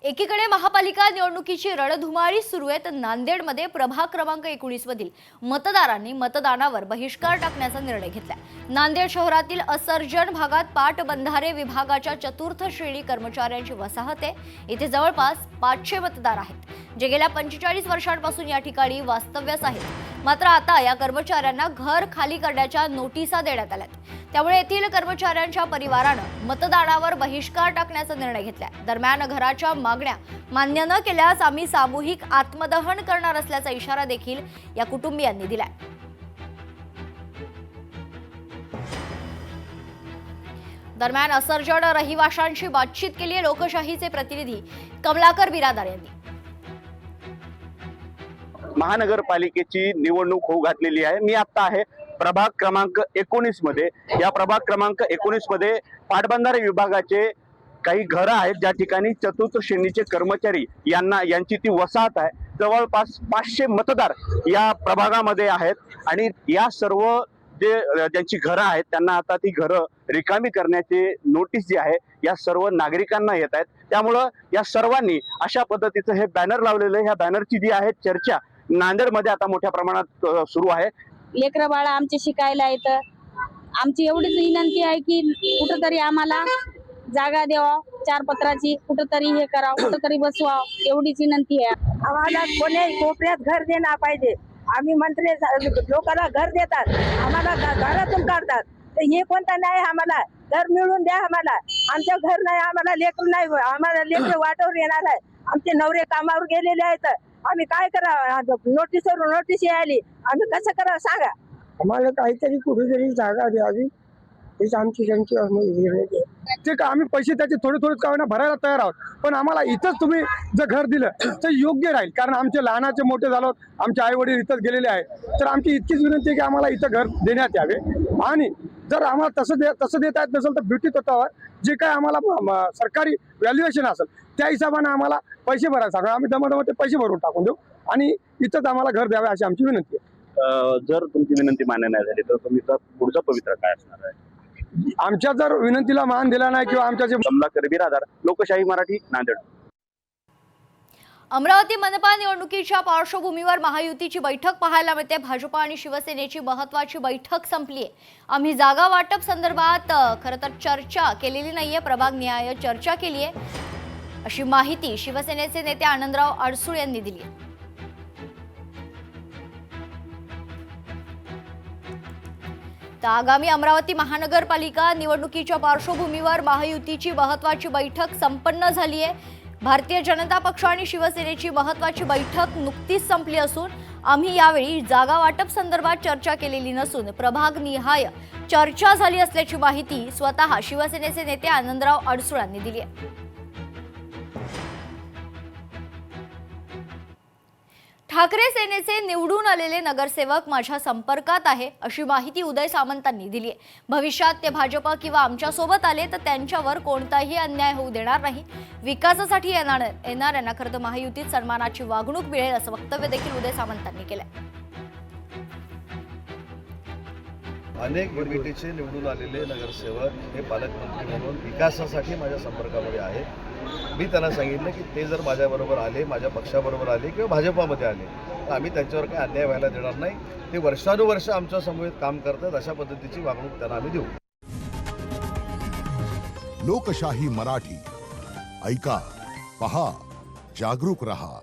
एकीकडे महापालिका निवडणुकीची रणधुमाळी सुरू आहे, तर नांदेडमध्ये प्रभाग क्रमांक 19 मधील मतदारांनी मतदानावर बहिष्कार टाकण्याचा निर्णय घेतला। नांदेड शहरातील असर्जन भागात पाटबंधारे विभागाच्या चतुर्थ श्रेणी कर्मचाऱ्यांची वसाहत आहे। इथे जवळपास 500 मतदार आहेत, जे गेल्या 45 वर्षांपासून या ठिकाणी वास्तव्यास आहेत। मात्र आता या कर्मचाऱ्यांना घर खाली करण्याच्या नोटिसा देण्यात आल्यात। त्यामुळे येथील कर्मचाऱ्यांच्या परिवारानं मतदानावर बहिष्कार टाकण्याचा निर्णय घेतलाय। दरम्यान घराच्या मागण्या मान्य न केल्यास आम्ही सामूहिक आत्मदहन करणार असल्याचा इशारा देखील या कुटुंबियांनी दिलाय। दरम्यान असर्जन रहिवाशांशी बातचीत केली लोकशाहीचे प्रतिनिधी कमलाकर बिरादार यांनी। महानगरपालिकेची निवडणूक होऊ घातलेली आहे। मी आता आहे प्रभाग क्रमांक 19 मध्ये। या प्रभाग क्रमांक 19 मध्ये पाटबंधारे विभागाचे काही घरं आहेत, ज्या ठिकाणी चतुर्थ श्रेणीचे कर्मचारी यांची ती वसाहत आहे। जवळपास 500 मतदार या प्रभागामध्ये आहेत आणि या सर्व ज्यांची घरं आहेत त्यांना आता ती घरं रिकामी करण्याची नोटीस जी आहे या सर्व नागरिकांना येत आहेत। त्यामुळं या सर्वांनी अशा पद्धतीचं हे बॅनर लावलेलं आहे। ह्या बॅनरची जी आहे चर्चा नांदेडमध्ये आता मोठ्या प्रमाणात सुरू आहे। लेकरं बाळा आमचे शिकायला येतं, आमची एवढीच विनंती आहे की कुठंतरी आम्हाला जागा द्यावा, 4 पत्राची कुठंतरी हे करावं, कुठंतरी बसवा, एवढीच विनंती आहे। आम्हाला कोणी कोपऱ्यात घर देणार पाहिजे। आम्ही मंत्री लोकांना घर देतात, आम्हाला घरातून काढतात, तर हे कोणता न्याय? आम्हाला घर मिळून द्या। आम्हाला आमचं घर नाही, आम्हाला लेकर नाही, आम्हाला लेकर वाटावर येणार आहे। आमचे नवरे कामावर गेलेले आहेत, आम्ही काय करावं? नोटीसवर नोटीस आली, आम्ही कसं करावं सांगा? आम्हाला काहीतरी कुठेतरी जागा द्यावी, हीच आमची विनंती आहे। ते का आम्ही पैसे त्याचे थोडे थोडे का होईना भरायला तयार आहोत, पण आम्हाला इथंच तुम्ही जर घर दिलं तर योग्य राहील। कारण आमचे लहानाचे मोठे झालो, आमचे आई वडील इथंच गेलेले आहेत, तर आमची इतकीच विनंती आहे की आम्हाला इथं घर देण्यात यावे। आणि जर आम्हाला तसं देता येत नसेल तर ब्युटी तत्वावर जे काय आम्हाला सरकारी व्हॅल्युएशन असेल त्या हिशोबाने आम्हाला पैसे भरायला सांगा, आम्ही दमदम ते पैसे भरून टाकून देऊ आणि इथंच आम्हाला घर द्यावे अशी आमची विनंती आहे। जर तुमची विनंती मान्य नाही झाली तर तुमचा पुढचा पवित्रा काय असणार आहे? आमच्या जर विनंतीला मान दिला नाही किंवा आमच्या जे कमलाकर बिरादार, लोकशाही मराठी, नांदेड। अमरावती मनपा निवडणुकीच्या पार्श्वभूमीवर महायुतीची बैठक पाहायला मिळते। भाजपा आणि शिवसेनेची महत्त्वाची बैठक संपली आहे। आम्ही जागा वाटप संदर्भात खरं तर चर्चा केलेली नाहीये, प्रभागनिहाय चर्चा केली आहे अशी माहिती शिवसेनेचे नेते आनंदराव अडसूळ यांनी दिली आहे। तर आगामी अमरावती महानगरपालिका निवडणुकीच्या पार्श्वभूमीवर महायुतीची महत्त्वाची बैठक संपन्न झाली आहे। भारतीय जनता पक्ष आणि शिवसेनेची महत्त्वाची बैठक नुकतीच संपली असून आम्ही यावेळी जागा वाटप संदर्भात चर्चा केलेली नसून प्रभागनिहाय चर्चा झाली असल्याची माहिती स्वतः शिवसेनेचे नेते आनंदराव अडसूळ यांनी दिली आहे। ठाकरे सेनेचे निवडून आलेले नगरसेवक माझ्या संपर्कात आहे अशी माहिती उदय सामंतांनी दिली आहे। भविष्यात ते भाजप किंवा आमच्या सोबत आले तर त्यांच्यावर कोणताही अन्याय होऊ देणार नाही। विकासासाठी येणाऱ्यांना खरं तर महायुतीत सन्मानाची वागणूक मिळेल असं वक्तव्य देखील उदय सामंतांनी केलंय। अनेक युनिटीचे निवडून आलेले नगरसेवक हे पालकमंत्री म्हणून विकासासाठी माझ्या संपर्कामध्ये आहेत। मी त्यांना सांगितलं की ते जर माझ्याबरोबर आले, माझ्या पक्षाबरोबर आले किंवा भाजपामध्ये आले तर आम्ही त्यांच्यावर काही अन्याय व्हायला देणार नाही। ते वर्षानुवर्ष आमच्या समवेत काम करतात, अशा पद्धतीची वागणूक त्यांना आम्ही देऊ। लोकशाही मराठी, ऐका, पहा, जागरूक रहा।